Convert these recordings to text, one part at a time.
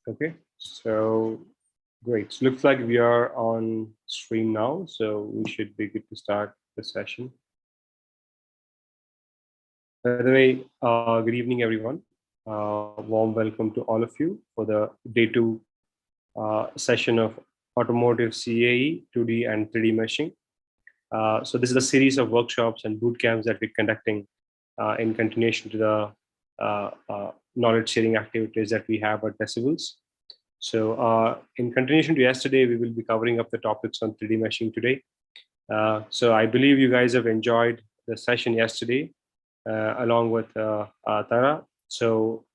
Okay, so great. So looks like we are on stream now, so we should be good to start the session. By the way, good evening, everyone. Warm welcome to all of you for the day 2 session of Automotive CAE, 2D and 3D meshing. So this is a series of workshops and boot camps that we're conducting in continuation to the knowledge sharing activities that we have at Decibels. So in continuation to yesterday, we will be covering up the topics on 3D meshing today. So I believe you guys have enjoyed the session yesterday along with Tara. So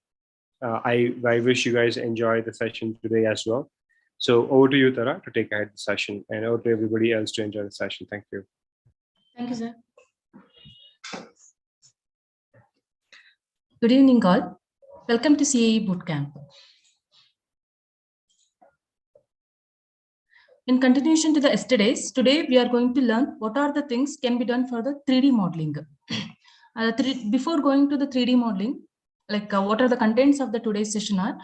I wish you guys enjoy the session today as well. So over to you, Tara, to take ahead the session, and over to everybody else to enjoy the session. Thank you. Thank you, sir. Good evening, all. Welcome to CAE Bootcamp. In continuation to the yesterday's, today we are going to learn what are the things can be done for the 3D modeling. Before going to the 3D modeling, what are the contents of the today's session are,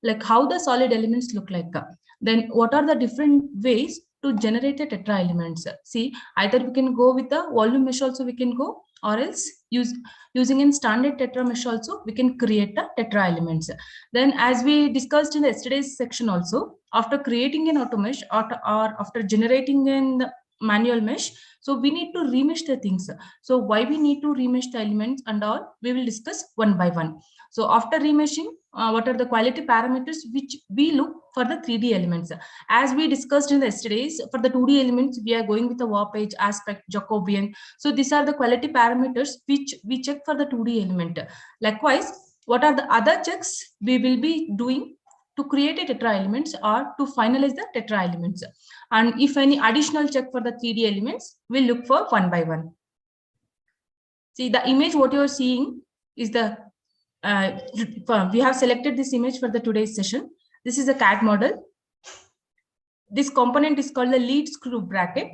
like how the solid elements look like. Then what are the different ways to generate the tetra elements. See, either we can go with the volume mesh also we can go, or else using in standard tetra mesh also we can create the tetra elements. Then as we discussed in yesterday's section also, after creating an auto mesh or after generating an manual mesh, so we need to remesh the things. So why we need to remesh the elements and all, we will discuss one by one. So after remeshing, what are the quality parameters which we look for the 3D elements? As we discussed in yesterday's, for the 2D elements, we are going with the warpage, aspect, Jacobian. So these are the quality parameters which we check for the 2D element. Likewise, what are the other checks we will be doing to create a tetra elements or to finalize the tetra elements? And if any additional check for the 3D elements, we'll look for one by one. See, the image what you're seeing is the we have selected this image for the today's session. This is a CAD model. This component is called the lead screw bracket.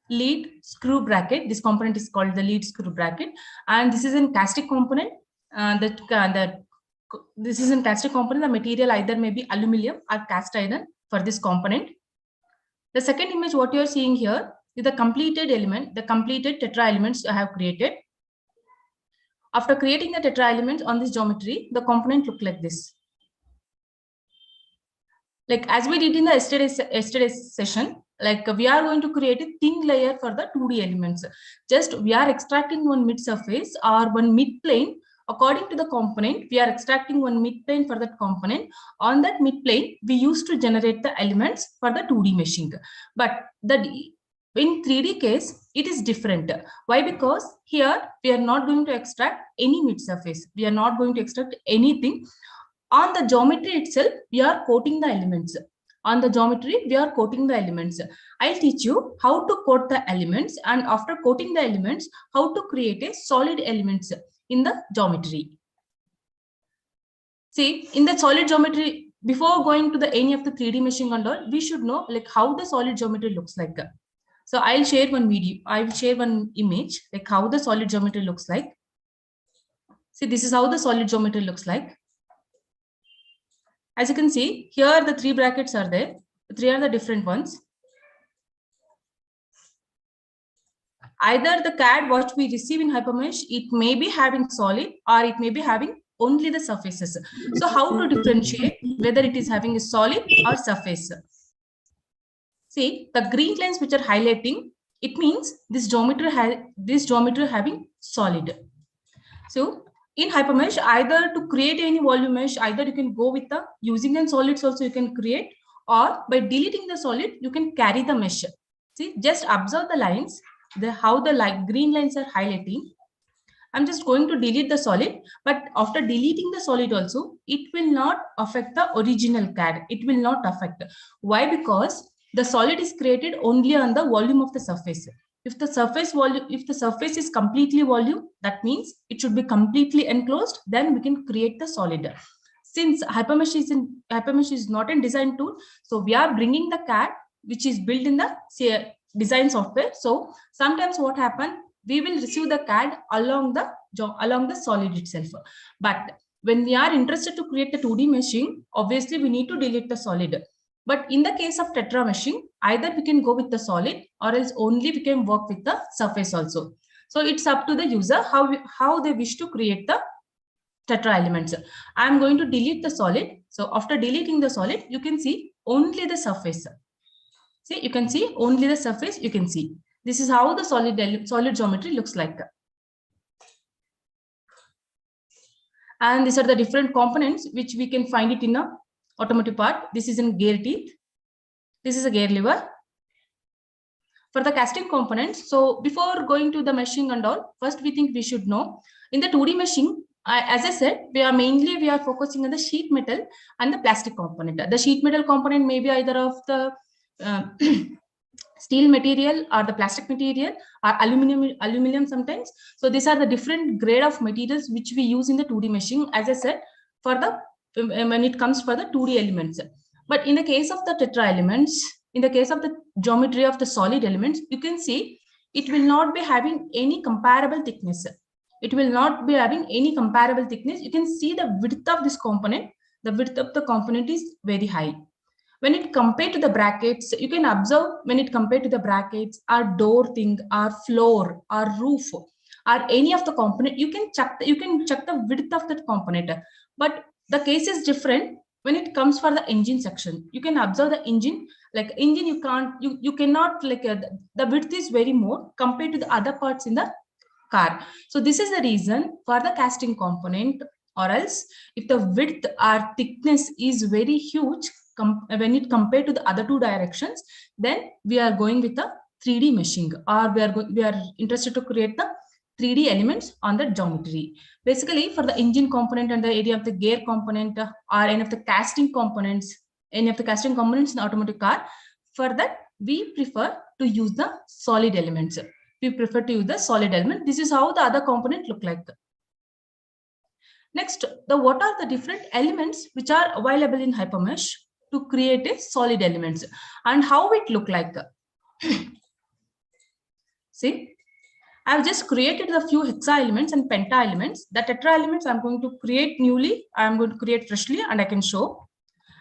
Lead screw bracket. This component is called the lead screw bracket, and this is a casting component. This is a casting component. The material either may be aluminum or cast iron for this component. The second image what you are seeing here is the completed element, the completed tetra elements I have created. After creating the tetra elements on this geometry, the component look like this. Like as we did in the yesterday's session, like we are going to create a thin layer for the 2D elements. Just we are extracting one mid surface or one mid plane. According to the component, we are extracting one mid plane for that component. On that mid plane, we used to generate the elements for the 2D meshing. But in 3D case, it is different. Why? Because here we are not going to extract any mid surface. We are not going to extract anything. On the geometry itself, we are coating the elements. On the geometry, we are coating the elements. I'll teach you how to coat the elements, and after coating the elements, how to create a solid elements in the geometry. See, in the solid geometry, before going to any of the 3D meshing and all, we should know like how the solid geometry looks like. So I'll share one video. I will share one image like how the solid geometry looks like. See, this is how the solid geometry looks like. As you can see, here the 3 brackets are there. The 3 are the different ones. Either the CAD what we receive in HyperMesh, it may be having solid or it may be having only the surfaces. So how to differentiate whether it is having a solid or surface? See, the green lines which are highlighting, it means this geometry having solid. So in HyperMesh, either to create any volume mesh, either you can go with the using and solids also you can create, or by deleting the solid, you can carry the mesh. See, just observe the lines, how the green lines are highlighting. I'm just going to delete the solid, but after deleting the solid also, it will not affect the original CAD. It will not affect. Why? Because the solid is created only on the volume of the surface. If the surface is completely volume, that means it should be completely enclosed, then we can create the solid. Since HyperMesh is not a design tool, so we are bringing the CAD which is built in the design software. So sometimes what happens, we will receive the CAD along the solid itself. But when we are interested to create the 2D meshing, obviously we need to delete the solid. But in the case of tetra meshing, either we can go with the solid or else only we can work with the surface also. So it's up to the user how they wish to create the tetra elements. I'm going to delete the solid. So after deleting the solid, you can see only the surface. See, you can see only the surface, you can see. This is how the solid geometry looks like. And these are the different components which we can find it in a automotive part. This is in gear teeth. This is a gear lever. For the casting components, so before going to the meshing and all, first we think we should know in the 2D meshing, as I said, we are focusing on the sheet metal and the plastic component. The sheet metal component may be either of the steel material or the plastic material or aluminum sometimes. So these are the different grade of materials which we use in the 2D meshing, as I said, for the when it comes for the 2D elements. But in the case of the tetra elements, in the case of the geometry of the solid elements, you can see it will not be having any comparable thickness. It will not be having any comparable thickness. You can see the width of this component. The width of the component is very high. When it compared to the brackets, you can observe when it compared to the brackets, our door thing, our floor, our roof, or any of the component, you can check the width of that component. But the case is different when it comes for the engine section. You can observe the engine, like engine, you cannot like the width is very more compared to the other parts in the car. So this is the reason for the casting component, or else if the width or thickness is very huge when it compared to the other two directions, then we are going with the 3D meshing, or we are interested to create the 3D elements on the geometry. Basically, for the engine component and the area of the gear component or any of the casting components in the automotive car, for that we prefer to use the solid elements. We prefer to use the solid element. This is how the other component look like. Next, what are the different elements which are available in HyperMesh to create a solid elements and how it look like. See, I've just created a few hexa elements and penta elements. The tetra elements I'm going to create newly. I'm going to create freshly and I can show.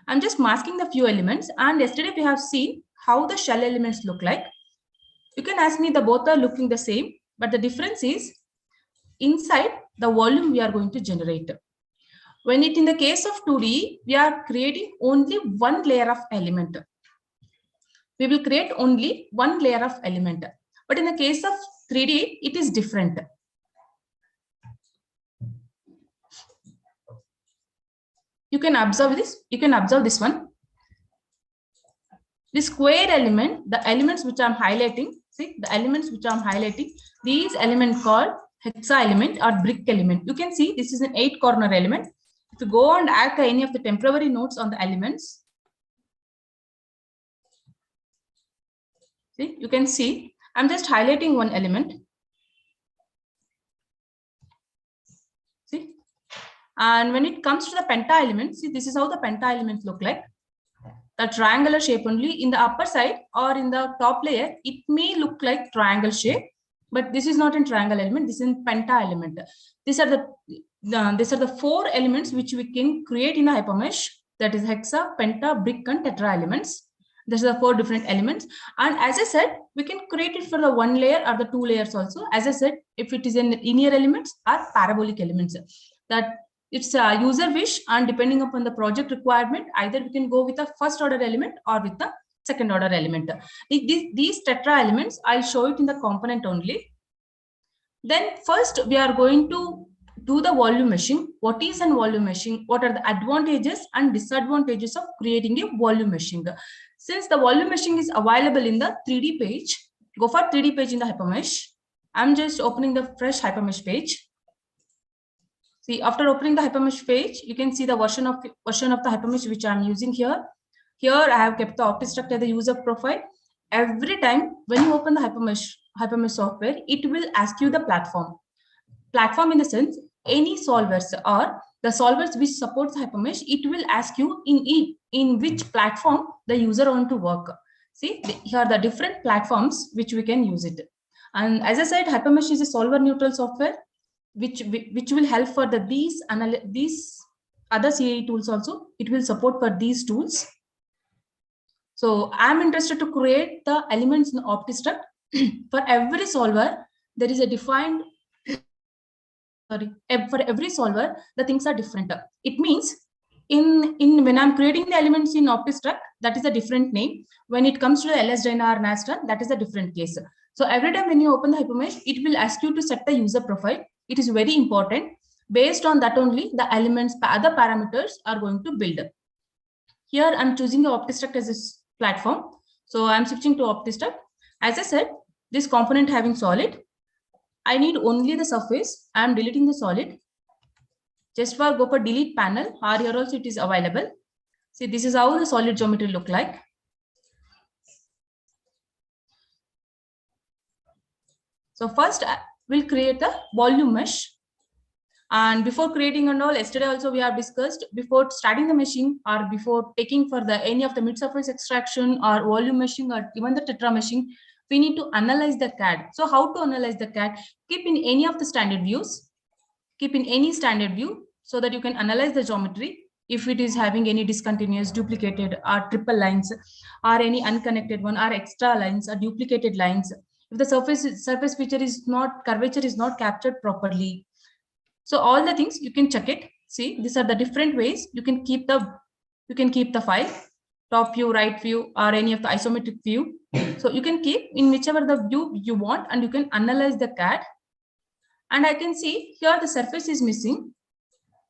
I'm just masking the few elements, and yesterday we have seen how the shell elements look like. You can ask me, the both are looking the same, but the difference is inside the volume we are going to generate. When in the case of 2D, we are creating only one layer of element. We will create only one layer of element. But in the case of 3D, it is different. You can observe this. You can observe this one. This square element, the elements which I'm highlighting, see the elements which I'm highlighting, these elements called hexa element or brick element. You can see this is an 8-corner element. If you go and add any of the temporary nodes on the elements, see, you can see I'm just highlighting one element. See, and when it comes to the penta element, see, this is how the penta elements look like. The triangular shape only in the upper side or in the top layer, it may look like triangle shape, but this is not in triangle element. This is in penta element. These are the 4 elements which we can create in a HyperMesh. That is hexa, penta, brick, and tetra elements. These are the 4 different elements. And as I said, we can create it for the 1 layer or the 2 layers also. As I said, if it is in linear elements or parabolic elements, that it's a user wish, and depending upon the project requirement, either we can go with a first order element or with the second order element. These tetra elements, I'll show it in the component only. Then first we are going to do the volume meshing. What is a volume meshing? What are the advantages and disadvantages of creating a volume meshing? Since the volume meshing is available in the 3D page, go for 3D page in the HyperMesh. I'm just opening the fresh HyperMesh page. See, after opening the HyperMesh page, you can see the version of the HyperMesh which I'm using here. Here I have kept the Optistruct as the user profile. Every time when you open the HyperMesh software, it will ask you the platform. Platform in the sense, any solvers or the solvers which supports HyperMesh, it will ask you in which platform the user want to work. See, here are the different platforms which we can use it. And as I said, HyperMesh is a solver neutral software. which will help for these other CAE tools also. It will support for these tools. So I'm interested to create the elements in Optistruct. For every solver, there is a defined, for every solver, the things are different. It means when I'm creating the elements in Optistruct, that is a different name. When it comes to the LSDNA or NASTRA, that is a different case. So every time when you open the HyperMesh, it will ask you to set the user profile. It is very important. Based on that only, the elements, other parameters are going to build. Here I'm choosing the Optistruct as a platform. So I'm switching to Optistruct. As I said, this component having solid, I need only the surface. I'm deleting the solid. Just for go for delete panel, or here also it is available. See, this is how the solid geometry look like. So first we'll create a volume mesh. And before creating and all, yesterday also we have discussed, before starting the meshing or before taking for the any of the mid surface extraction or volume meshing or even the tetra meshing, we need to analyze the CAD. So how to analyze the CAD? Keep in any of the standard views. Keep in any standard view so that you can analyze the geometry. If it is having any discontinuous, duplicated or triple lines or any unconnected one or extra lines or duplicated lines. If the surface feature is not, curvature is not captured properly. So all the things you can check it. See, these are the different ways you can keep the file, top view, right view, or any of the isometric view. So you can keep in whichever the view you want, and you can analyze the CAD. And I can see here the surface is missing.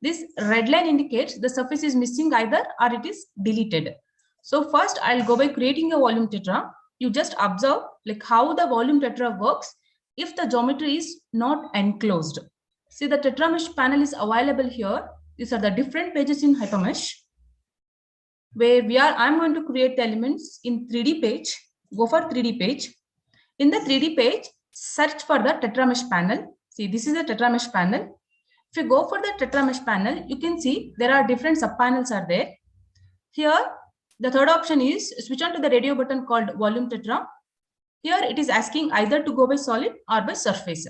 This red line indicates the surface is missing either or it is deleted. So first I'll go by creating a volume tetra. You just observe like how the volume tetra works if the geometry is not enclosed. See, the tetra mesh panel is available here. These are the different pages in HyperMesh where I'm going to create the elements in 3D page. Go for 3D page. In the 3D page, search for the tetra mesh panel. See, this is the tetra mesh panel. If you go for the tetra mesh panel, you can see there are different subpanels are there. Here, the third option is switch on to the radio button called volume tetra. Here it is asking either to go by solid or by surface.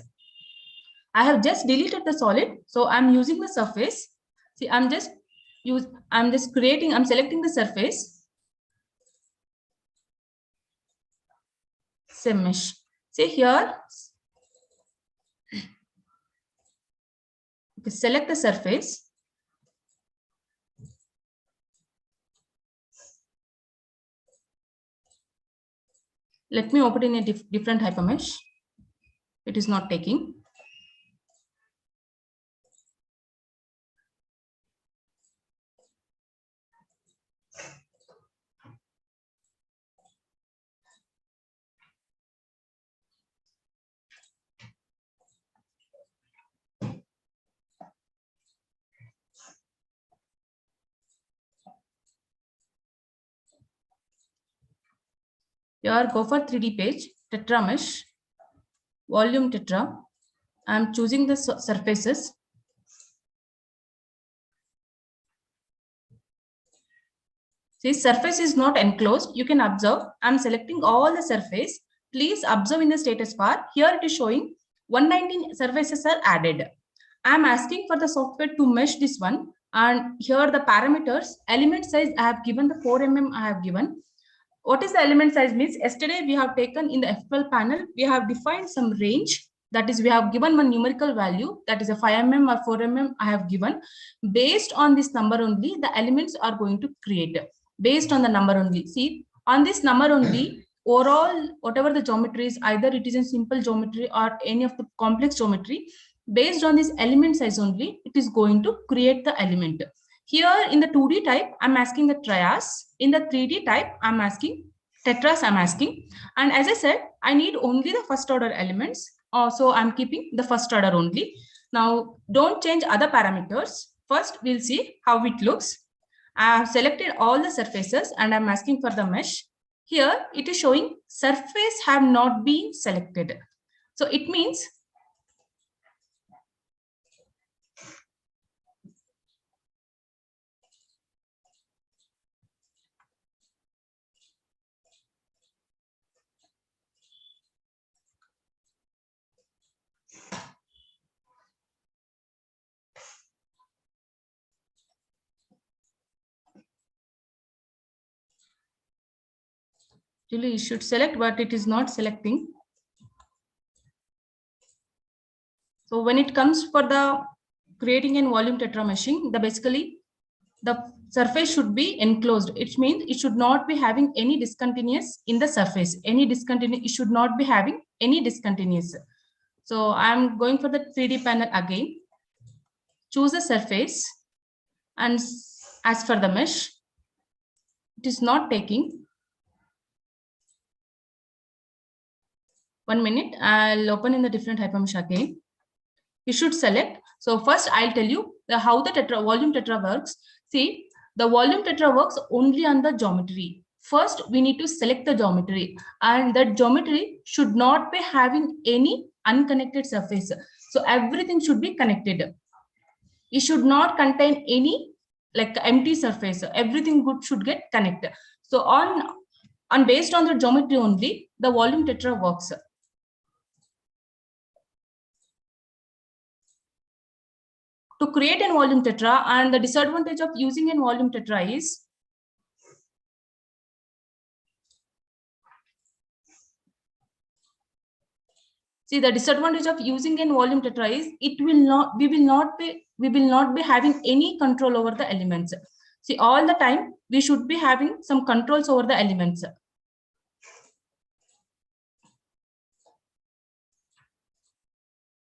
I have just deleted the solid, so I'm using the surface. See, I'm selecting the surface. Same mesh. See here, select the surface. Let me open in a different HyperMesh. It is not taking. Here, go for 3D page, tetra mesh, volume tetra. I'm choosing the surfaces. See, surface is not enclosed. You can observe. I'm selecting all the surface. Please observe in the status bar. Here it is showing 119 surfaces are added. I'm asking for the software to mesh this one. And here the parameters, element size, I have given the 4 mm I have given. What is the element size means? Yesterday we have taken in the F12 panel, we have defined some range. That is, we have given one numerical value, that is a 5 mm or 4 mm I have given. Based on this number only, the elements are going to create. Based on the number only. See, on this number only, overall, whatever the geometry is, either it is a simple geometry or any of the complex geometry, based on this element size only, it is going to create the element. Here in the 2D type, I'm asking the trias. In the 3D type, I'm asking tetras, I'm asking. And as I said, I need only the first order elements. So I'm keeping the first order only. Now, don't change other parameters. First, we'll see how it looks. I have selected all the surfaces and I'm asking for the mesh. Here, it is showing surface have not been selected. So it means Actually, you should select, but it is not selecting. So when it comes for the creating an volume tetra meshing, basically the surface should be enclosed. It means it should not be having any discontinuous in the surface. It should not be having any discontinuous. So I'm going for the 3D panel again. Choose a surface, and as for the mesh, it is not taking. 1 minute, I'll open in the different HyperMesh again. You should select. So first I'll tell you how the volume tetra works. See, the volume tetra works only on the geometry. First, we need to select the geometry, and that geometry should not be having any unconnected surface. So everything should be connected. It should not contain any like empty surface. Everything good should get connected. So on based on the geometry only, the volume tetra works. To create a volume tetra, and the disadvantage of using a volume tetra is we will not be having any control over the elements. See, all the time we should be having some controls over the elements.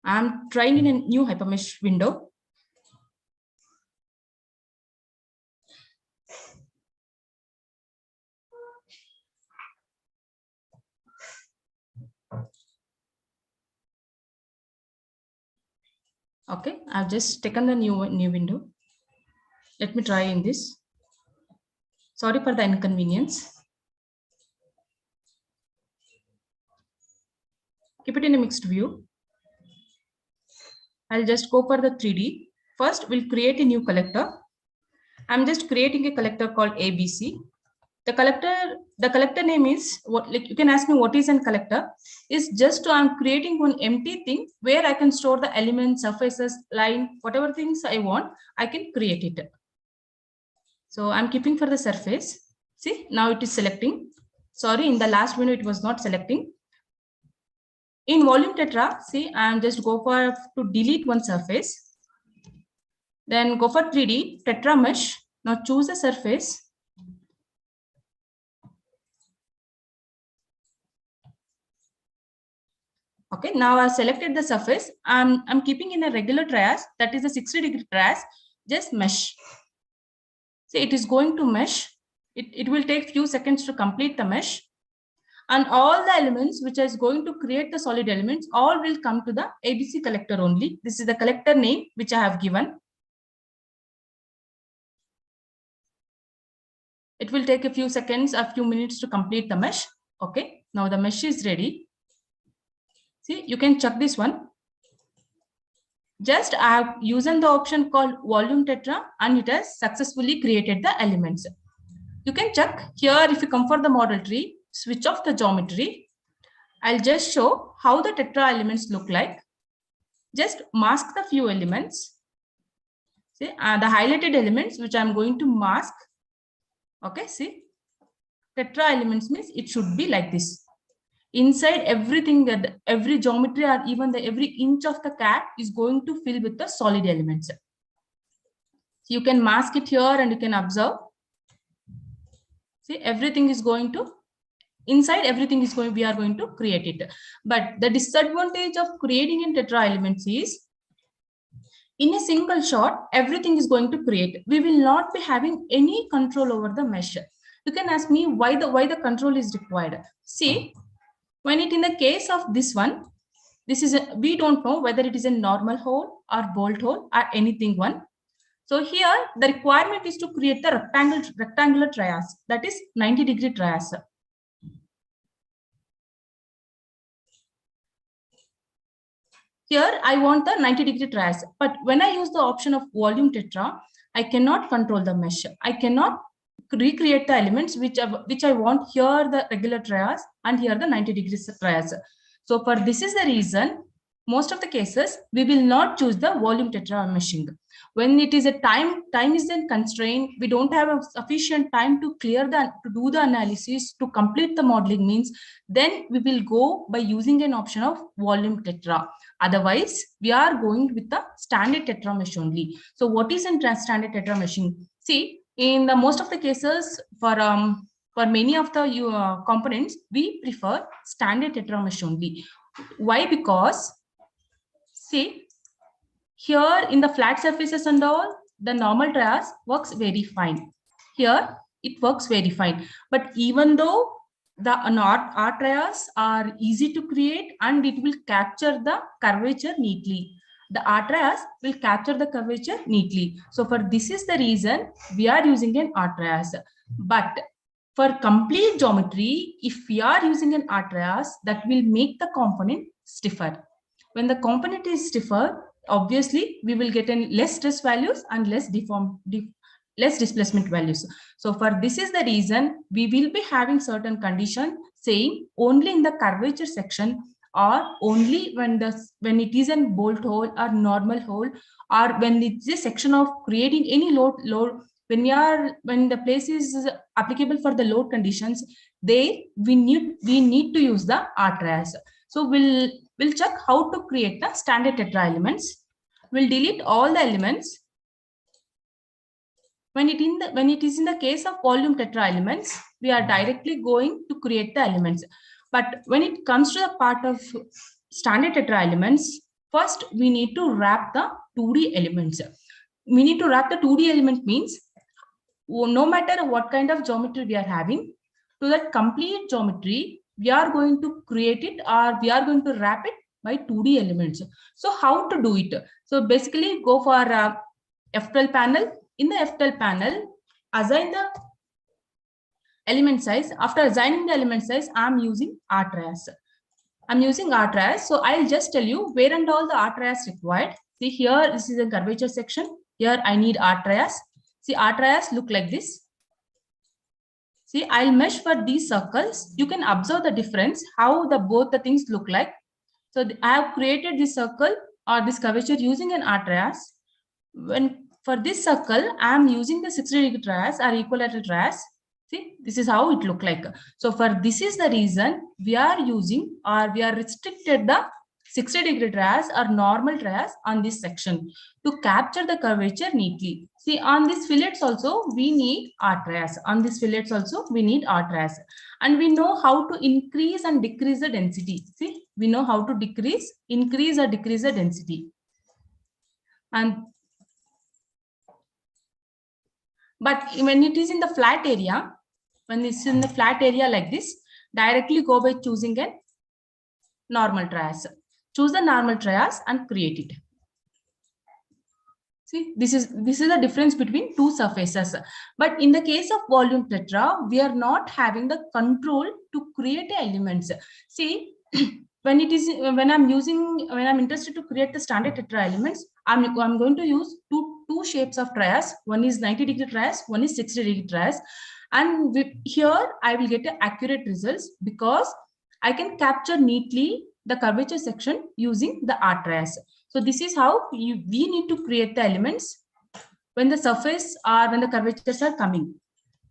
I'm trying in a new HyperMesh window. Okay, I've just taken the new window. Let me try in this. Sorry for the inconvenience. Keep it in a mixed view. I'll just go for the 3D. First, we'll create a new collector. I'm just creating a collector called ABC. The collector name is what, like you can ask me what is a collector. Is just I'm creating one empty thing where I can store the elements, surfaces, line, whatever things I want, I can create it. So I'm keeping for the surface. See, now it is selecting. Sorry, in the last window it was not selecting. In volume tetra, see, I'm just go for to delete one surface. Then go for 3D tetra mesh. Now choose a surface. Okay, now I've selected the surface. I'm keeping in a regular trias, that is a 60-degree trias, just mesh. See, it is going to mesh. It will take few seconds to complete the mesh. And all the elements which is going to create the solid elements, all will come to the ABC collector only. This is the collector name which I have given. It will take a few seconds, a few minutes to complete the mesh. Okay, now the mesh is ready. See, you can check this one. Just I have used the option called volume tetra and it has successfully created the elements. You can check here. If you come for the model tree, switch off the geometry. I'll just show how the tetra elements look like. Just mask the few elements. See, the highlighted elements which I'm going to mask. Okay, see, tetra elements means it should be like this. Inside everything, every geometry or even every inch of the cat is going to fill with the solid elements. So you can mask it here and you can observe. See, everything is going to, inside everything is going, we are going to create it. But the disadvantage of creating in tetra elements is, in a single shot, everything is going to create. We will not be having any control over the mesh. You can ask me why the control is required. See, when it in the case of this one, this is we don't know whether it is a normal hole or bolt hole or anything one. So here the requirement is to create the rectangular trias, that is 90-degree trias. Here I want the 90-degree trias, but when I use the option of volume tetra, I cannot control the mesh. I cannot recreate the elements which I want. Here the regular trias and here the 90-degree trias. So for this is the reason most of the cases, we will not choose the volume tetra meshing. When it is a time is then constrained, we don't have a sufficient time to do the analysis, to complete the modeling means, then we will go by using an option of volume tetra. Otherwise, we are going with the standard tetra mesh only. So what is in standard tetra meshing? See, in the most of the cases, for many of the components, we prefer standard tetra mesh only. Why? Because see, here in the flat surfaces and all, the normal trias works very fine. Here it works very fine. But even though the art trias are easy to create and it will capture the curvature neatly, the art trias will capture the curvature neatly. So for this is the reason we are using an art trias. But for complete geometry, if we are using an art trias, that will make the component stiffer. When the component is stiffer, obviously we will get in less stress values and less less displacement values. So for this is the reason we will be having certain condition saying only in the curvature section, or only when it is a bolt hole or normal hole, or when it's a section of creating any load when the place is applicable for the load conditions, we need to use the art trias. So we'll check how to create the standard tetra elements. We'll delete all the elements. When it is in the case of volume tetra elements, we are directly going to create the elements. But when it comes to the part of standard tetra elements, first we need to wrap the 2D elements. We need to wrap the 2D element means no matter what kind of geometry we are having, to that complete geometry, we are going to create it, or we are going to wrap it by 2D elements. So how to do it? So basically go for F12 panel. In the F12 panel, assign the element size. After assigning the element size, I'm using art trias. So I'll just tell you where and all the art trias required. See here, this is a curvature section. Here I need art trias. See, art trias look like this. See, I'll mesh for these circles. You can observe the difference, how both the things look like. So I have created this circle or this curvature using an art trias. When for this circle, I am using the 60-degree trias or equilateral trias. See, this is how it look like. So for this is the reason we are using, or we are restricted the 60-degree trias or normal trias on this section to capture the curvature neatly. See, on these fillets also we need art trias. On these fillets also we need art trias. And we know how to increase and decrease the density. See, we know how to increase or decrease the density. But when it is in the flat area, when it's in the flat area like this, directly go by choosing a normal trias. Choose the normal trias and create it. See, this is the difference between two surfaces. But in the case of volume tetra, we are not having the control to create elements. See, when I'm interested to create the standard tetra elements, I'm going to use two shapes of trias. One is 90-degree trias, one is 60-degree trias. And here I will get accurate results because I can capture neatly the curvature section using the art trias. So this is how we need to create the elements when the surface or when the curvatures are coming.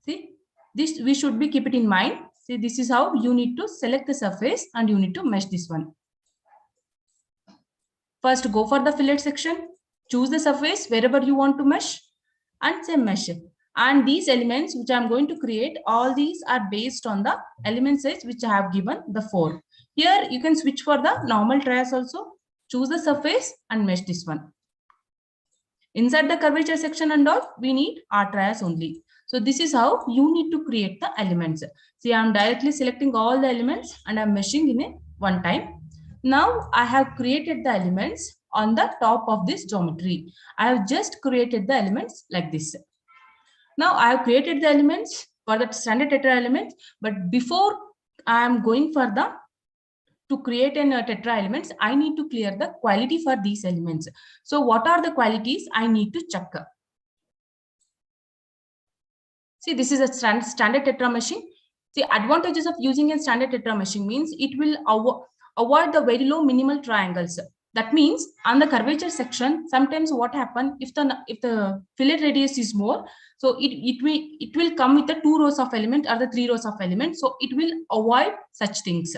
See, this we should be keep it in mind. See, this is how you need to select the surface and you need to mesh this one. First, go for the fillet section, choose the surface wherever you want to mesh and say mesh. And these elements which I'm going to create, all these are based on the element size which I have given the 4. Here you can switch for the normal trias also. Choose the surface and mesh this one. Inside the curvature section and all, we need art trias only. So this is how you need to create the elements. See, I'm directly selecting all the elements and I'm meshing in one time. Now I have created the elements on the top of this geometry. I have just created the elements like this. Now I have created the elements for the standard tetra elements, but before I am going for to create an tetra elements, I need to clear the quality for these elements. So what are the qualities I need to check? See, this is a standard tetra meshing. The advantages of using a standard tetra meshing means it will avoid the very low minimal triangles. That means on the curvature section, sometimes what happens if the fillet radius is more, so it will come with the 2 rows of element or the 3 rows of element. So it will avoid such things.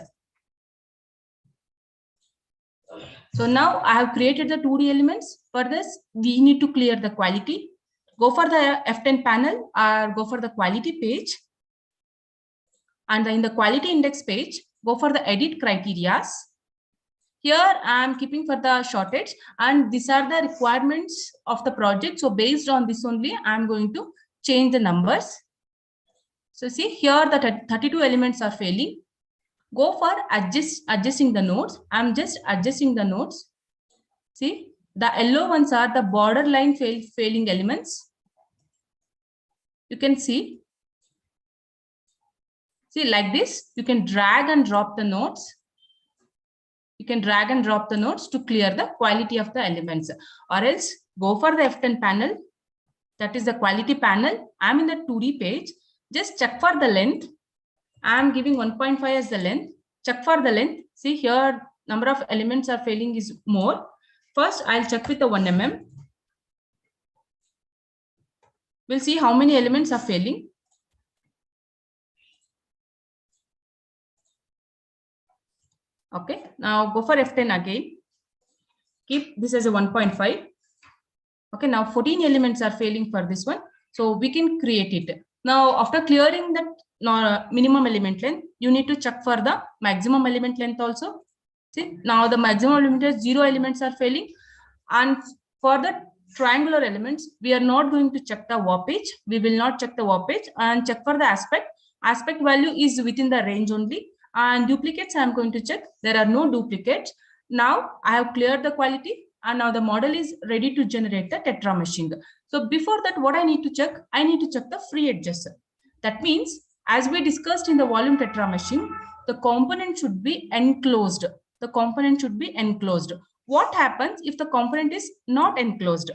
So now I have created the 2D elements. For this, we need to clear the quality. Go for the F10 panel or go for the quality page. And in the quality index page, go for the edit criterias. Here I am keeping for the shortage, and these are the requirements of the project. So based on this only, I am going to change the numbers. So see here the 32 elements are failing. Go for adjusting the nodes. I'm just adjusting the nodes. See, the yellow ones are the borderline failing elements. You can see. See, like this, you can drag and drop the nodes. You can drag and drop the nodes to clear the quality of the elements. Or else go for the F10 panel. That is the quality panel. I'm in the 2D page. Just check for the length. I'm giving 1.5 as the length. Check for the length. See here, number of elements are failing is more. First, I'll check with the 1 mm. We'll see how many elements are failing. Okay, now go for F10 again. Keep this as a 1.5. Okay, now 14 elements are failing for this one. So we can create it. Now, after clearing that minimum element length, you need to check for the maximum element length also. See, now the maximum element is 0 elements are failing. And for the triangular elements, we are not going to check the warpage. We will not check the warpage and check for the aspect. Aspect value is within the range only. And duplicates, I am going to check. There are no duplicates. Now I have cleared the quality, and now the model is ready to generate the tetra meshing. So before that, what I need to check? I need to check the free edges. That means, as we discussed in the volume tetra meshing, the component should be enclosed. The component should be enclosed. What happens if the component is not enclosed?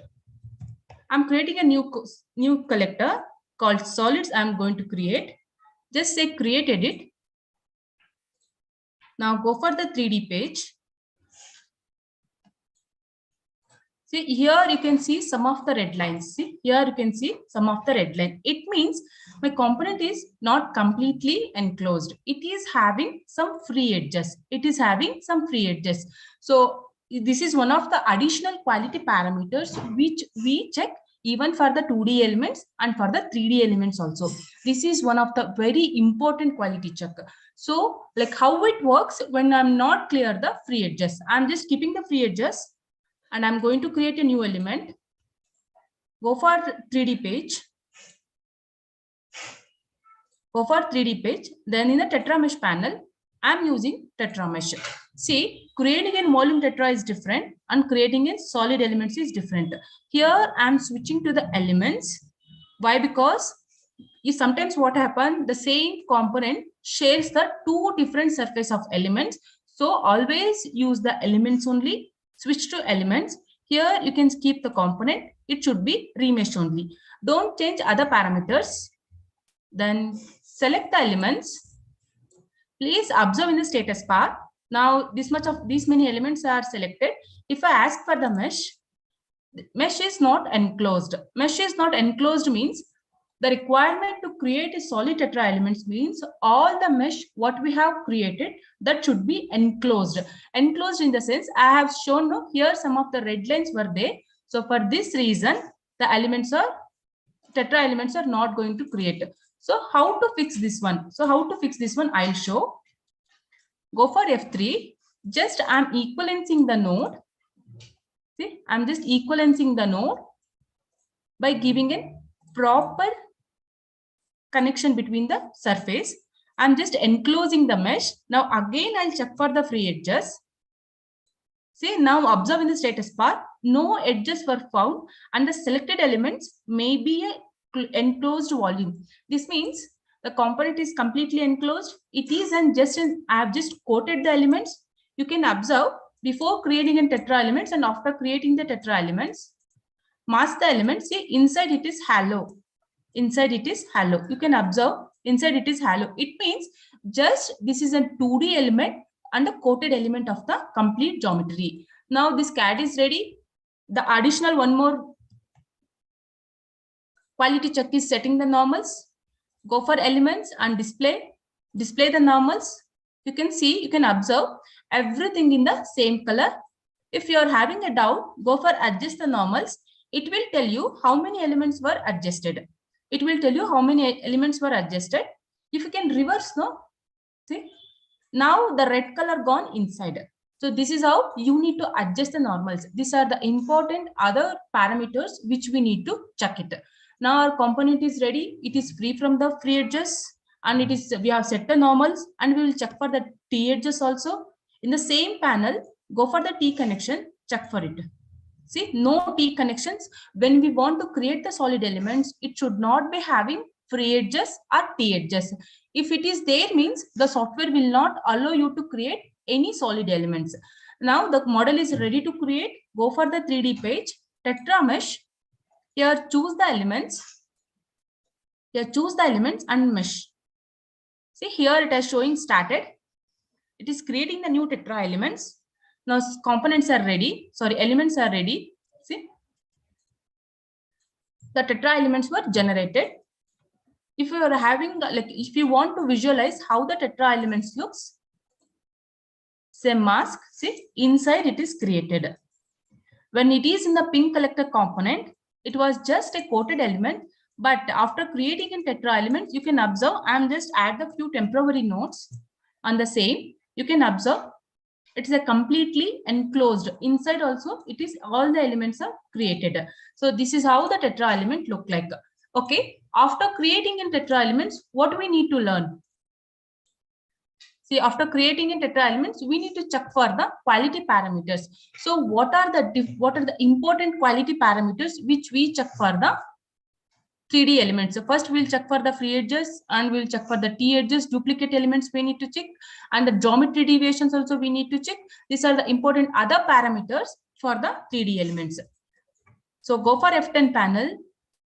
I'm creating a new collector called solids. I'm going to create. Just say create edit. Now go for the 3D page. See, here you can see some of the red lines. See, here you can see some of the red line. It means my component is not completely enclosed. It is having some free edges. It is having some free edges. So this is one of the additional quality parameters which we check even for the 2D elements and for the 3D elements also. This is one of the very important quality check. So like how it works when I'm not clear the free edges. I'm just keeping the free edges and I'm going to create a new element. Go for 3D page. Go for 3D page. Then in the tetra mesh panel, I'm using tetra mesh. See, creating in volume tetra is different and creating in solid elements is different. Here I'm switching to the elements. Why? Because sometimes what happens, the same component shares the 2 different surface of elements. So always use the elements only. Switch to elements. Here you can keep the component. It should be remesh only. Don't change other parameters. Then select the elements. Please observe in the status bar. Now these many elements are selected. If I ask for the mesh is not enclosed. Mesh is not enclosed means the requirement to create a solid tetra elements means all the mesh what we have created that should be enclosed. Enclosed in the sense I have shown here some of the red lines were there. So for this reason, the tetra elements are not going to create. So how to fix this one? I'll show. Go for F3. Just I'm equalencing the node. See, I'm just equalencing the node by giving a proper connection between the surface. I'm just enclosing the mesh. Now again, I'll check for the free edges. See, now observe in the status bar, no edges were found and the selected elements may be an enclosed volume. This means the component is completely enclosed. It is I have just coated the elements. You can observe before creating a tetra elements and after creating the tetra elements. Mask the elements. See, inside it is hollow. Inside it is hollow. You can observe inside it is hollow. It means just this is a 2D element and a coated element of the complete geometry. Now this CAD is ready. The additional one more quality check is setting the normals. Go for elements and display the normals. You can see, you can observe everything in the same color. If you are having a doubt, go for adjust the normals. It will tell you how many elements were adjusted. It will tell you how many elements were adjusted. If you can reverse, no, see, now the red color gone inside. So this is how you need to adjust the normals. These are the important other parameters which we need to check it. Now our component is ready. It is free from the free edges, and it is, we have set the normals, and we will check for the T edges also. In the same panel, go for the T connection, check for it. See, no T connections. When we want to create the solid elements, it should not be having free edges or T edges. If it is there, means the software will not allow you to create any solid elements. Now the model is ready to create. Go for the 3D page, TetraMesh. Here choose the elements. Here choose the elements and mesh. See, here it is showing started. It is creating the new tetra elements. Now components are ready. Sorry, elements are ready. See, the tetra elements were generated. If you are having, like, if you want to visualize how the tetra elements looks, say mask, see, inside it is created. When it is in the pin collector component, it was just a coated element, but after creating in tetra elements, you can observe, I'm just add a few temporary nodes on the same. You can observe it is a completely enclosed. Inside also, it is all the elements are created. So this is how the tetra element look like. Okay, after creating in tetra elements, what do we need to learn? See, after creating in tetra elements, we need to check for the quality parameters. So what are the important quality parameters which we check for the 3D elements? So first we'll check for the free edges, and we'll check for the T edges, duplicate elements we need to check, and the geometry deviations also we need to check. These are the important other parameters for the 3D elements. So go for F10 panel,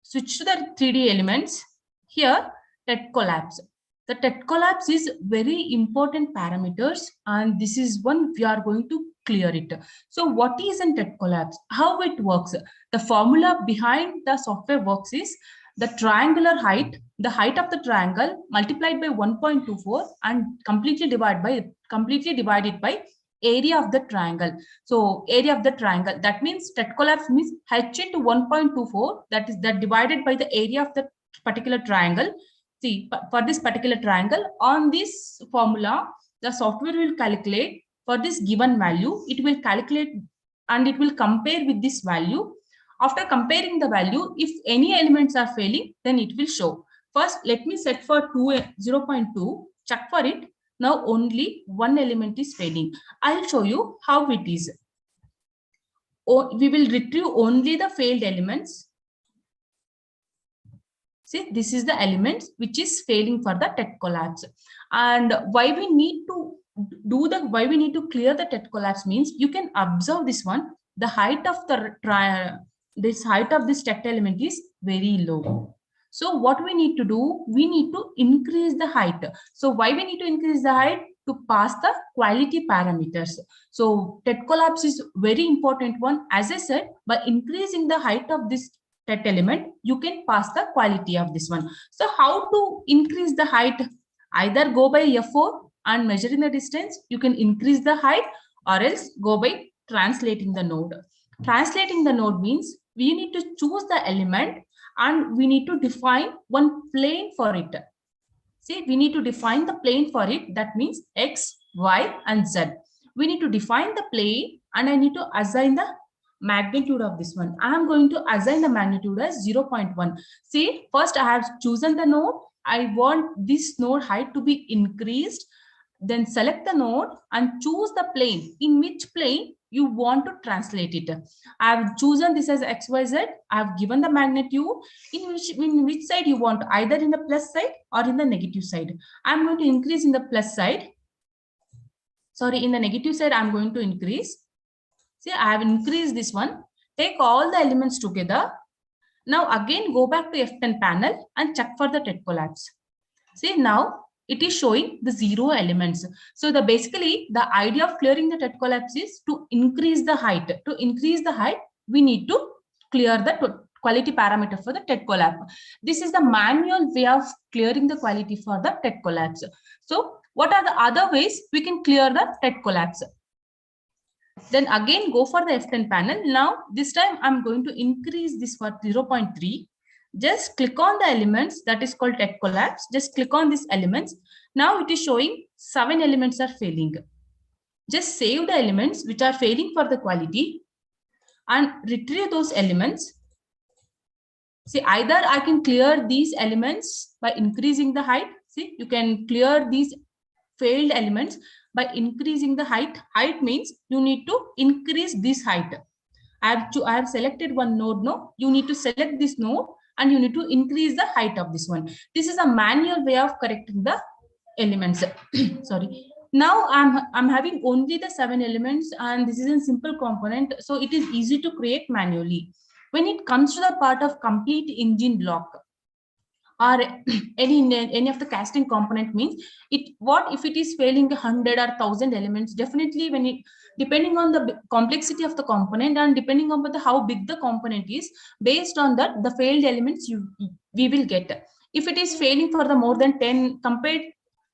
switch to the 3D elements. Here, TET collapse. The TET collapse is very important parameters, and this is one we are going to clear it. So what is in TET collapse? How it works? The formula behind the software works is the triangular height, the height of the triangle multiplied by 1.24 and completely divided by area of the triangle. So area of the triangle, that means TET collapse means h into 1.24, that is that divided by the area of the particular triangle. See, for this particular triangle, on this formula, the software will calculate for this given value. It will calculate and it will compare with this value. After comparing the value, if any elements are failing, then it will show. First, let me set for 0.2, check for it. Now only one element is failing. I'll show you how it is. We will retrieve only the failed elements. See, this is the elements which is failing for the TET collapse. And why we need to clear the TET collapse means, you can observe this one. The height of the height of this TET element is very low. So what we need to do, we need to increase the height. So why we need to increase the height? To pass the quality parameters. So TET collapse is very important one. As I said, by increasing the height of this TET element, you can pass the quality of this one. So how to increase the height? Either go by F4 and measuring the distance, you can increase the height, or else go by translating the node. Translating the node means we need to choose the element and we need to define one plane for it. See, we need to define the plane for it. That means X, Y, and Z. We need to define the plane, and I need to assign the magnitude of this one. I am going to assign the magnitude as 0.1. See, first I have chosen the node. I want this node height to be increased. Then select the node and choose the plane. In which plane you want to translate it. I have chosen this as XYZ. I have given the magnitude. In which side you want, either in the plus side or in the negative side. I am going to increase in the plus side. Sorry, in the negative side, I am going to increase. See, I have increased this one. Take all the elements together. Now again, go back to F10 panel and check for the TET collapse. See, now it is showing the 0 elements. So basically the idea of clearing the TET collapse is to increase the height. To increase the height, we need to clear the quality parameter for the TET collapse. This is the manual way of clearing the quality for the TET collapse. So what are the other ways we can clear the TET collapse? Then again go for the F10 panel. Now this time I'm going to increase this for 0.3. Just click on the elements that is called TET collapse. Just click on these elements. Now it is showing 7 elements are failing. Just save the elements which are failing for the quality and retrieve those elements. See, either I can clear these elements by increasing the height. See, you can clear these failed elements by increasing the height. Height means you need to increase this height. I have selected one node now. You need to select this node and you need to increase the height of this one. This is a manual way of correcting the elements. Sorry. Now I'm having only the 7 elements and this is a simple component. So it is easy to create manually. When it comes to the part of complete engine block, or any of the casting component, means it, what if it is failing 100 or 1000 elements? Definitely, when it, depending on the complexity of the component and depending on how big the component is, based on that the failed elements we will get. If it is failing for the more than 10, compared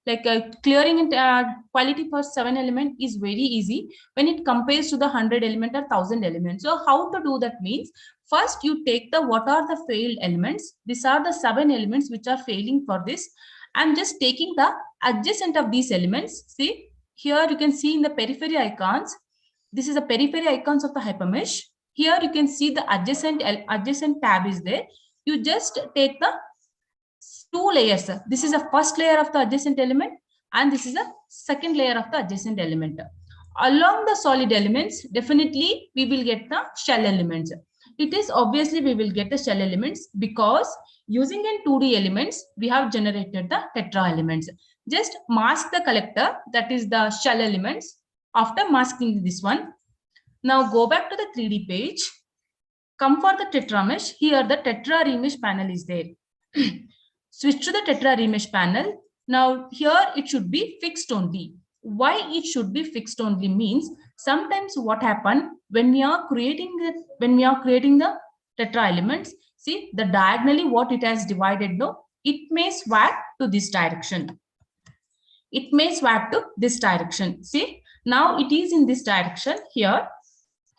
like clearing it quality for 7 element is very easy when it compares to the 100 element or 1000 elements. So how to do that means, first you take the what are the failed elements. These are the 7 elements which are failing for this. I'm just taking the adjacent of these elements. See, here you can see in the periphery icons, this is the periphery icons of the HyperMesh. Here you can see the adjacent tab is there. You just take the 2 layers. This is the first layer of the adjacent element and this is the second layer of the adjacent element. Along the solid elements, definitely we will get the shell elements. It is obviously we will get the shell elements because using in 2D elements, we have generated the tetra elements. Just mask the collector, that is the shell elements. After masking this one, now go back to the 3D page. Come for the tetra mesh. Here the tetra remesh panel is there. Switch to the tetra remesh panel. Now here it should be fixed only. Why it should be fixed only means, sometimes what happen when we are creating the tetra elements, see the diagonally what it has divided, no, it may swap to this direction. It may swap to this direction. See, now it is in this direction here,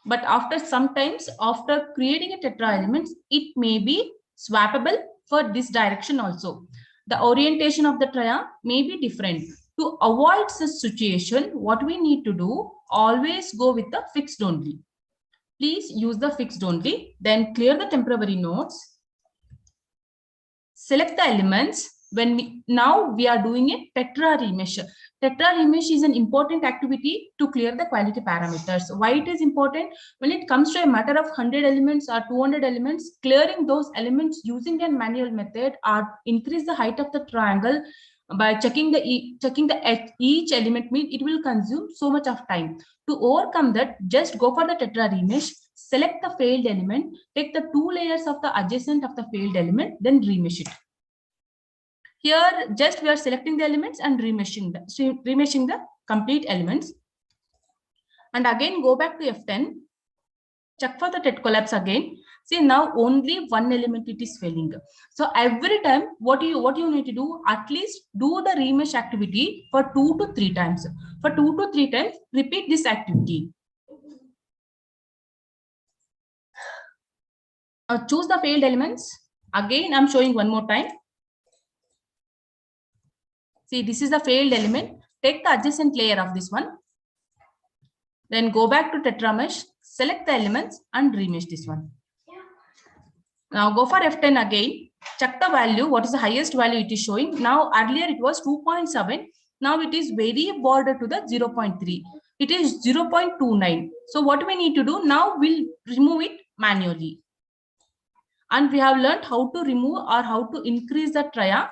but after sometimes after creating a tetra elements, it may be swappable for this direction also. The orientation of the tria may be different. To avoid such situation, what we need to do, always go with the fixed only. Please use the fixed only. Then clear the temporary nodes. Select the elements. Now we are doing a tetra remesh. Tetra remesh is an important activity to clear the quality parameters. Why it is important? When it comes to a matter of 100 elements or 200 elements, clearing those elements using a manual method or increase the height of the triangle by checking each element, means it will consume so much of time. To overcome that, just go for the tetra remesh, select the failed element, take the 2 layers of the adjacent of the failed element, then remesh it. Here, just we are selecting the elements and remeshing the complete elements. And again, go back to F10. Check for the TET collapse again. See, now only 1 element it is failing. So every time, what you need to do, at least do the remesh activity for 2 to 3 times. For 2 to 3 times, repeat this activity. Now choose the failed elements. Again, I'm showing one more time. See, this is the failed element. Take the adjacent layer of this one. Then go back to tetra mesh, select the elements and remesh this one. Now go for F10 again. Check the value. What is the highest value it is showing? Now earlier it was 2.7. Now it is very border to the 0.3. It is 0.29. So what we need to do now, we'll remove it manually. And we have learned how to remove or how to increase the tria.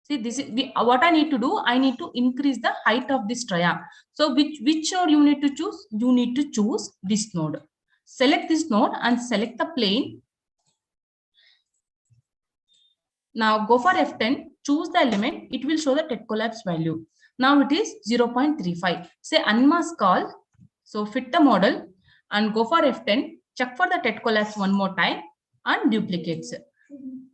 See, this is what I need to do. I need to increase the height of this tria. So which node you need to choose? You need to choose this node. Select this node and select the plane. Now go for F10, choose the element, it will show the TET collapse value. Now it is 0.35. Say unmask all. So fit the model and go for F10, check for the TET collapse one more time and duplicates.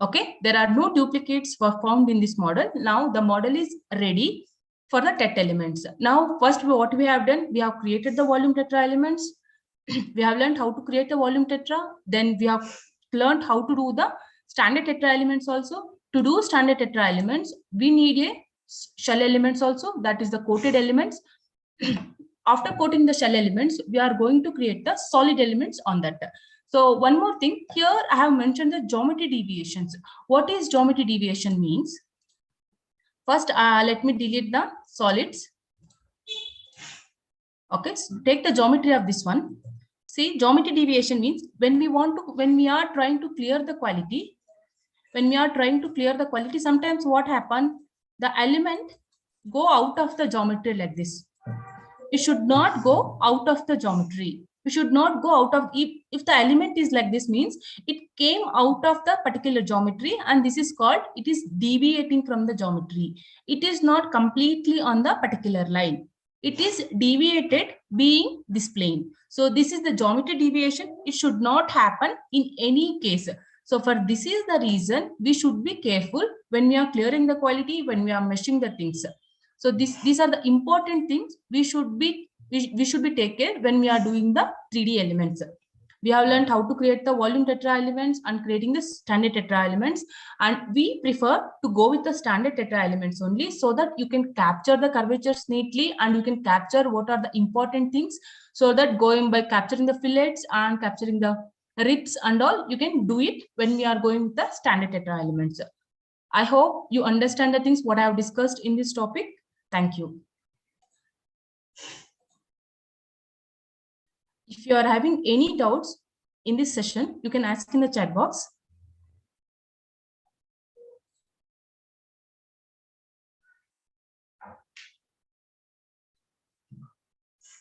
Okay, there are no duplicates were found in this model. Now the model is ready for the TET elements. Now first what we have done, we have created the volume tetra elements. We have learned how to create the volume tetra. Then we have learned how to do the standard tetra elements also. To do standard tetra elements, we need a shell elements also, that is the coated elements. After coating the shell elements, we are going to create the solid elements on that. So one more thing here, I have mentioned the geometry deviations. What is geometry deviation means? First, let me delete the solids. Okay, so take the geometry of this one. See, geometry deviation means when we are trying to clear the quality, sometimes what happens, the element go out of the geometry like this. It should not go out of the geometry. We should not go out of, if the element is like this, means it came out of the particular geometry, and this is called, it is deviating from the geometry. It is not completely on the particular line. It is deviated being this plane. So this is the geometry deviation. It should not happen in any case. So for this is the reason we should be careful when we are clearing the quality, when we are meshing the things. So these are the important things we should be take care when we are doing the 3D elements. We have learned how to create the volume tetra elements and creating the standard tetra elements, and we prefer to go with the standard tetra elements only, so that you can capture the curvatures neatly and you can capture what are the important things, so that going by capturing the fillets and capturing the ribs and all, you can do it when we are going with the standard tetra elements. I hope you understand the things what I have discussed in this topic. Thank you. If you are having any doubts in this session, you can ask in the chat box.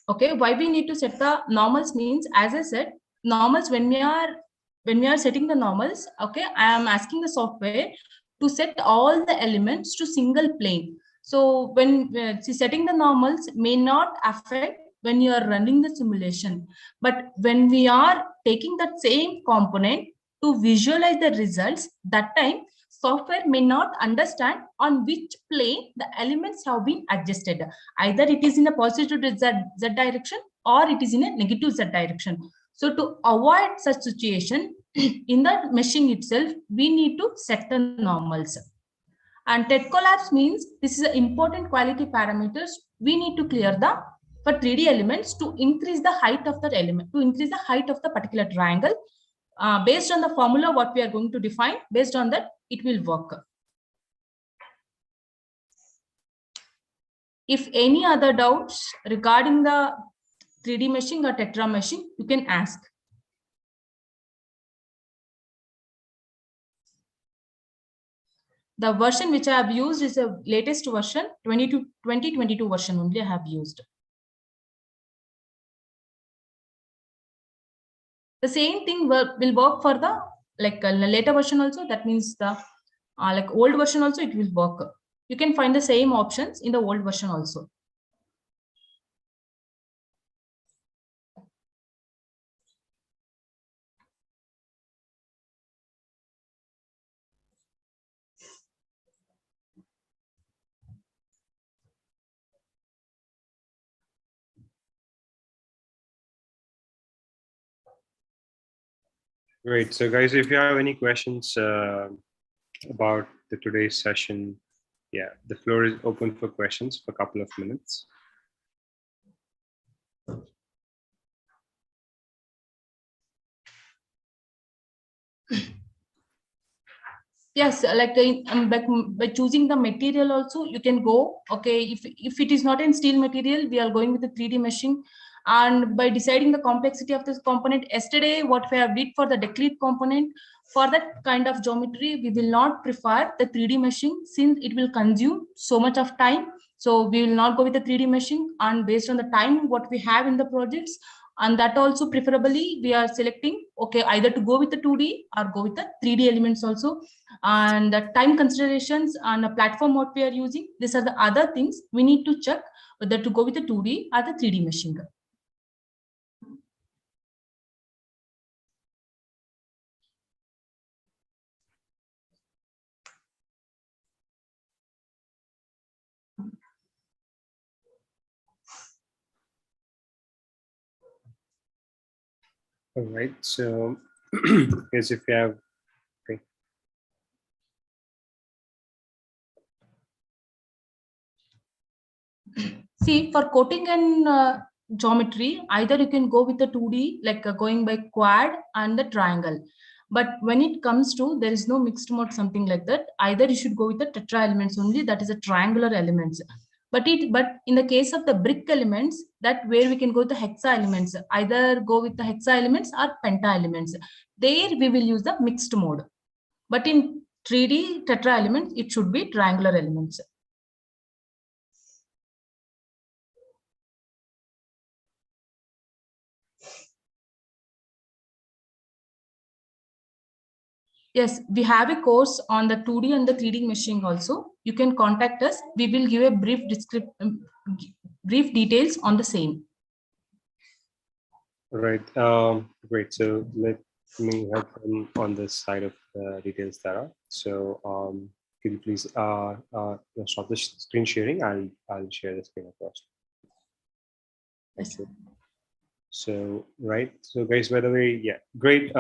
Okay, why we need to set the normals means, as I said, normals, when we are setting the normals, okay, I am asking the software to set all the elements to single plane. So when setting the normals may not affect when you are running the simulation, but when we are taking that same component to visualize the results, that time software may not understand on which plane the elements have been adjusted. Either it is in a positive z direction or it is in a negative z direction. So to avoid such situation, in the meshing itself, we need to set the normals. And TET collapse means this is an important quality parameters we need to clear the for 3D elements to increase the height of that element, to increase the height of the particular triangle. Based on the formula what we are going to define, based on that it will work. If any other doubts regarding the 3D meshing or tetra meshing, you can ask. The version which I have used is the latest version, 2022 version only I have used. The same thing will work for the later version also. That means the old version also it will work. You can find the same options in the old version also. Great. So guys, if you have any questions about today's session, yeah, the floor is open for questions for a couple of minutes. Yes, by choosing the material also, you can go, okay, if it is not in steel material, we are going with the 3D meshing. And by deciding the complexity of this component, yesterday what we have did for the declete component, for that kind of geometry, we will not prefer the 3D meshing since it will consume so much of time. So we will not go with the 3D meshing, and based on the time what we have in the projects, and that also preferably we are selecting, okay, either to go with the 2D or go with the 3D elements also. and the time considerations and the platform what we are using. These are the other things we need to check whether to go with the 2D or the 3D meshing. All right. So, as if you have, okay. See, for coating and geometry, either you can go with the 2D, like going by quad and the triangle. But when it comes to, there is no mixed mode, something like that. Either you should go with the tetra elements only, that is a triangular elements. But in the case of the brick elements, that where we can go with the hexa elements, either go with the hexa elements or penta elements. There we will use the mixed mode. But in 3D tetra elements, it should be triangular elements. Yes, we have a course on the 2D and the 3D meshing also. You can contact us. We will give a brief brief details on the same. Right. Great. So let me help them on this side of the details, Tara. So could you please stop the screen sharing? I'll share the screen across. Thank you. So, right. So guys, by the way, yeah, great.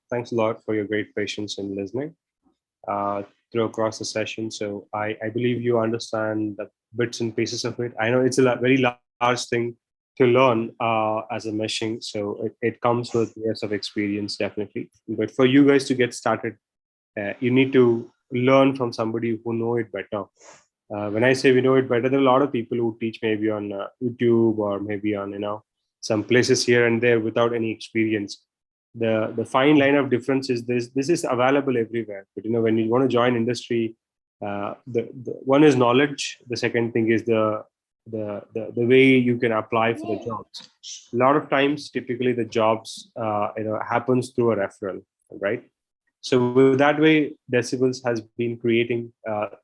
Thanks a lot for your great patience in listening through across the session. So I believe you understand the bits and pieces of it. I know it's a very large thing to learn as a meshing. So it comes with years of experience, definitely. But for you guys to get started, you need to learn from somebody who know it better. When I say we know it better, there are a lot of people who teach maybe on YouTube or maybe on some places here and there without any experience. The fine line of difference is this is available everywhere. But when you want to join industry, the one is knowledge. The second thing is the way you can apply for the jobs. A lot of times, typically the jobs happens through a referral, right? So with that way, Decibels has been creating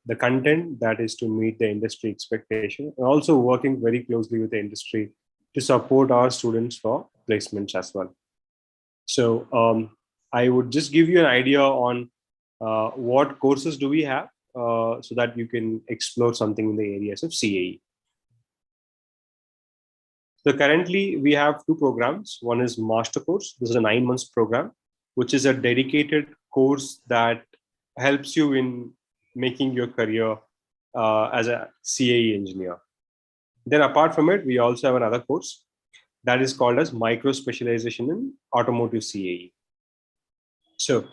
the content that is to meet the industry expectation, and also working very closely with the industry to support our students for placements as well. So I would just give you an idea on what courses do we have so that you can explore something in the areas of CAE. So currently we have two programs. One is master course. This is a 9 months program, which is a dedicated course that helps you in making your career as a CAE engineer. Then apart from it, we also have another course that is called as micro specialization in automotive CAE. So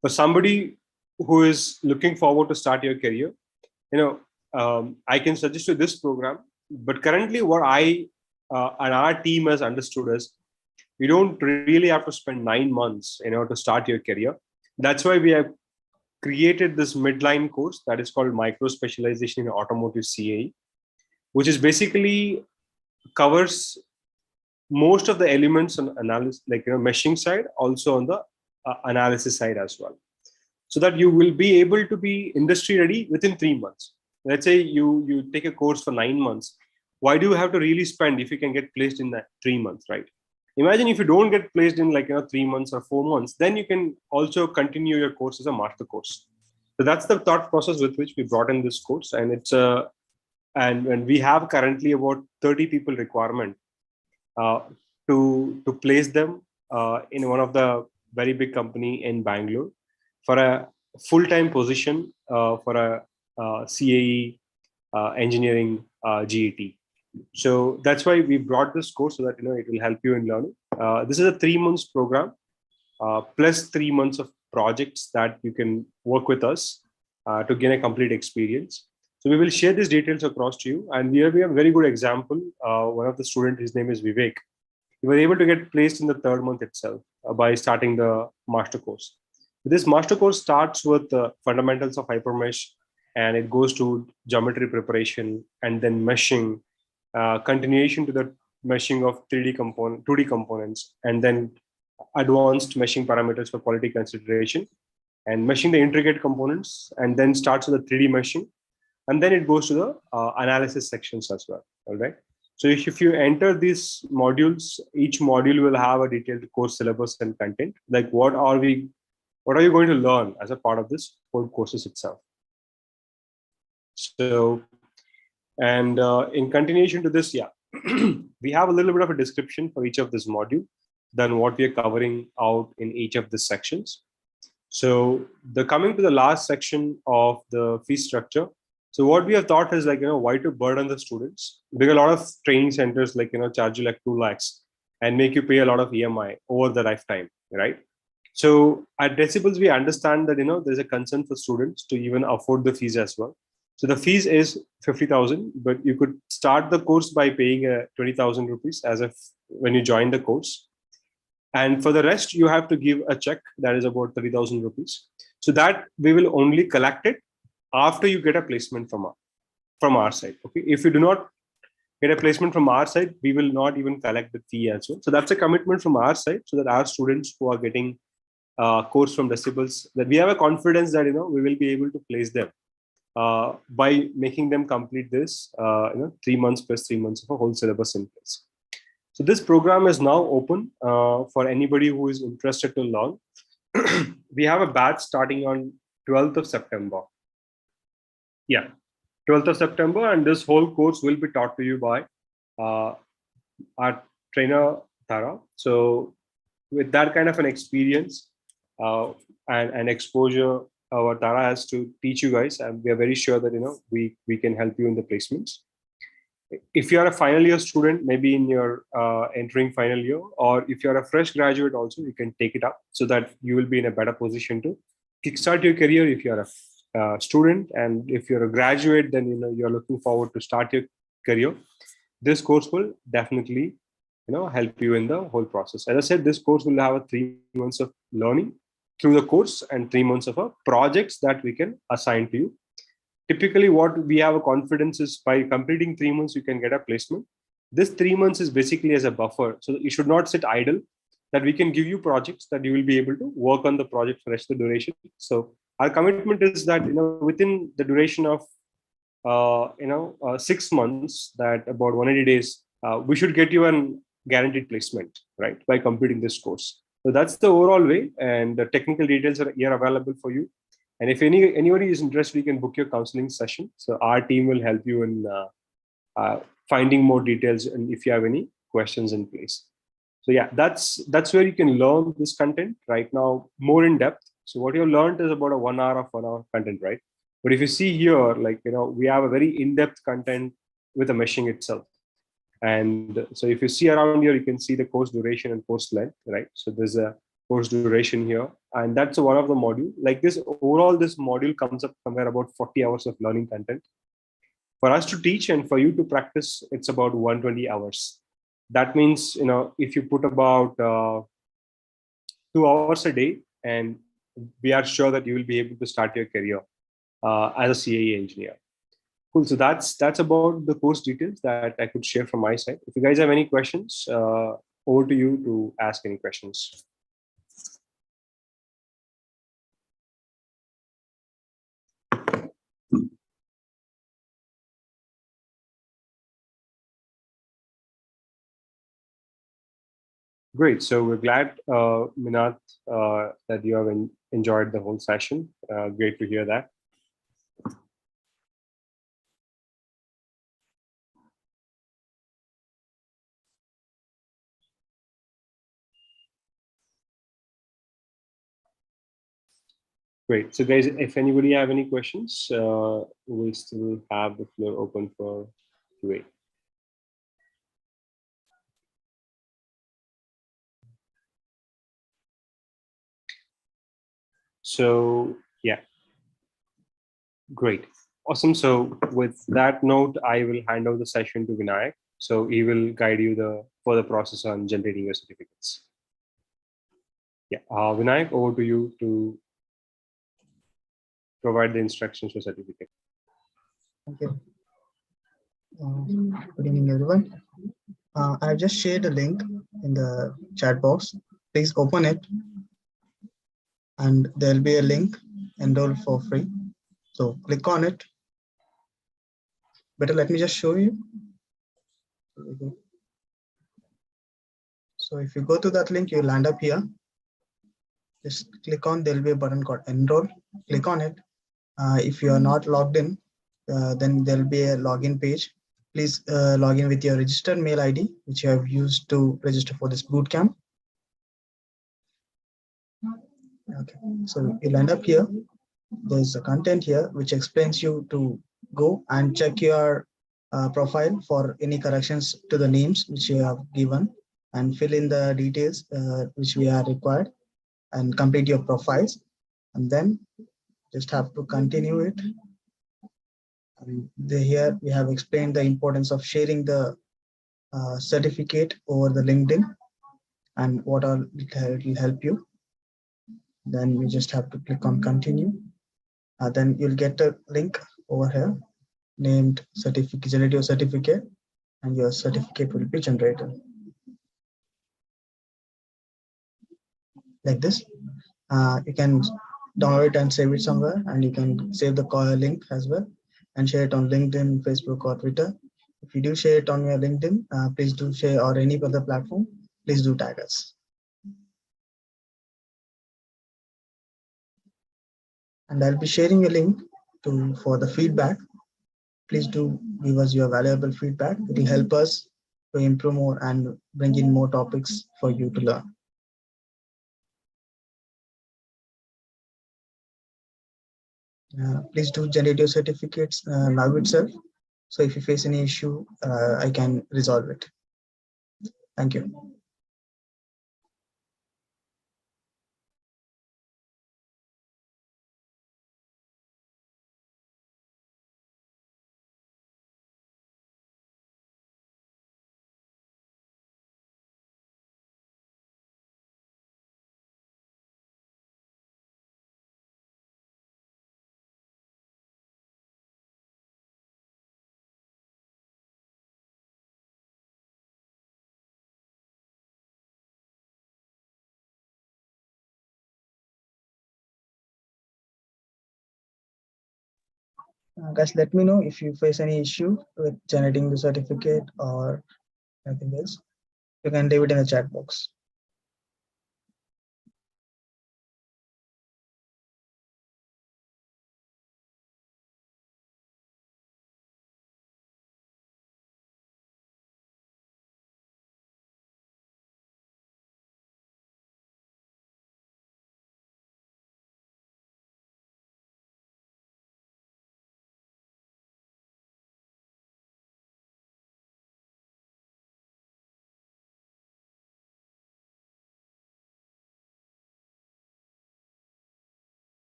for somebody who is looking forward to start your career, I can suggest you this program. But currently what I and our team has understood is you don't really have to spend 9 months to start your career. That's why we have created this midline course that is called micro specialization in automotive CAE, which is basically covers most of the elements on analysis, like meshing side, also on the analysis side as well, so that you will be able to be industry ready within 3 months. Let's say you take a course for 9 months. Why do you have to really spend if you can get placed in that 3 months, right? Imagine if you don't get placed in 3 months or 4 months, then you can also continue your course as a master course. So that's the thought process with which we brought in this course, and it's and we have currently about 30 people requirement to place them in one of the very big company in Bangalore for a full-time position for a CAE engineering GET. So that's why we brought this course, so that it will help you in learning. This is a 3 months program plus 3 months of projects that you can work with us to gain a complete experience. So we will share these details across to you, and we have a very good example. One of the students, his name is Vivek. He was able to get placed in the 3rd month itself by starting the master course. This master course starts with the fundamentals of HyperMesh, and it goes to geometry preparation and then meshing, continuation to the meshing of 2D components, and then advanced meshing parameters for quality consideration, and meshing the intricate components, and then starts with the 3D meshing, and then it goes to the analysis sections as well. All right. So if you enter these modules, each module will have a detailed course syllabus and content. Like what are you going to learn as a part of this whole courses itself? So, and in continuation to this, yeah, we have a little bit of a description for each of this module than what we are covering out in each of the sections. So the coming to the last section of the fee structure. So what we have thought is like, why to burden the students? Because a lot of training centers like, charge you like 2 lakhs and make you pay a lot of EMI over the lifetime, right? So at Decibels, we understand that, there's a concern for students to even afford the fees as well. So the fees is 50,000, but you could start the course by paying 20,000 rupees as if when you join the course. And for the rest, you have to give a check that is about 30,000 rupees. So that we will only collect it after you get a placement from our side. Okay. If you do not get a placement from our side, we will not even collect the fee as well. So that's a commitment from our side, so that our students who are getting course from Decibels, that we have a confidence that, we will be able to place them by making them complete this, 3 months plus 3 months of a whole syllabus in place. So this program is now open for anybody who is interested to learn. We have a batch starting on 12th of September. Yeah, 12th of September, and this whole course will be taught to you by our trainer, Tara. So with that kind of an experience and exposure, our Tara has to teach you guys, and we are very sure that, we can help you in the placements. If you are a final year student, maybe in your entering final year, or if you are a fresh graduate also, you can take it up so that you will be in a better position to kickstart your career. If you are a student, and if you're a graduate, then you're looking forward to start your career, this course will definitely help you in the whole process. As I said, this course will have a 3 months of learning through the course and 3 months of projects that we can assign to you. Typically, what we have a confidence is by completing 3 months, you can get a placement. This 3 months is basically as a buffer. So you should not sit idle, that we can give you projects that you will be able to work on the project for the rest of the duration. So our commitment is that, within the duration of, 6 months, that about 180 days, we should get you a guaranteed placement, right, by completing this course. So that's the overall way, and the technical details are here available for you. And if anybody is interested, you can book your counseling session. So our team will help you in finding more details, and if you have any questions in place. So yeah, that's where you can learn this content right now more in depth. So what you've learned is about a 1 hour of 1 hour content, right? But if you see here, like, we have a very in-depth content with the meshing itself. And so if you see around here, you can see the course duration and course length, right? So there's a course duration here, and that's one of the module. Like this, overall, this module comes up somewhere about 40 hours of learning content. For us to teach and for you to practice, it's about 120 hours. That means, if you put about 2 hours a day, and we are sure that you will be able to start your career as a CAE engineer. Cool. So that's about the course details that I could share from my side. If you guys have any questions, over to you to ask any questions. Great. So we're glad, Minath, that you have enjoyed the whole session. Great to hear that. Great. So guys, if anybody have any questions, we'll still have the floor open for QA. So yeah, great. Awesome. So with that note, I will hand over the session to Vinayak. So he will guide you the further process on generating your certificates. Yeah, Vinayak, over to you to provide the instructions for certificate. Thank you. Good evening, everyone. I've just shared a link in the chat box. Please open it. and there'll be a link, enroll for free. So click on it. Better, let me just show you. So if you go to that link, you'll land up here. Just click on, there'll be a button called enroll. Click on it. If you are not logged in, then there'll be a login page. Please log in with your registered mail ID, which you have used to register for this bootcamp. Okay, so you'll end up here. There's a content here which explains you to go and check your profile for any corrections to the names which you have given, and fill in the details which we are required, and complete your profiles, and then just have to continue it. And here we have explained the importance of sharing the certificate over the LinkedIn and what all it will help you. Then you just have to click on continue. Then you'll get a link over here named certificate, generate your certificate, and your certificate will be generated like this. You can download it and save it somewhere, and you can save the link as well and share it on LinkedIn, Facebook, or Twitter. If you do share it on your LinkedIn, please do share, or any other platform, please do tag us. And I'll be sharing a link for the feedback. Please do give us your valuable feedback. It will help us to improve more and bring in more topics for you to learn. Please do generate your certificates now itself. So if you face any issue, I can resolve it. Thank you. Guys, let me know if you face any issue with generating the certificate or anything else. You can leave it in the chat box.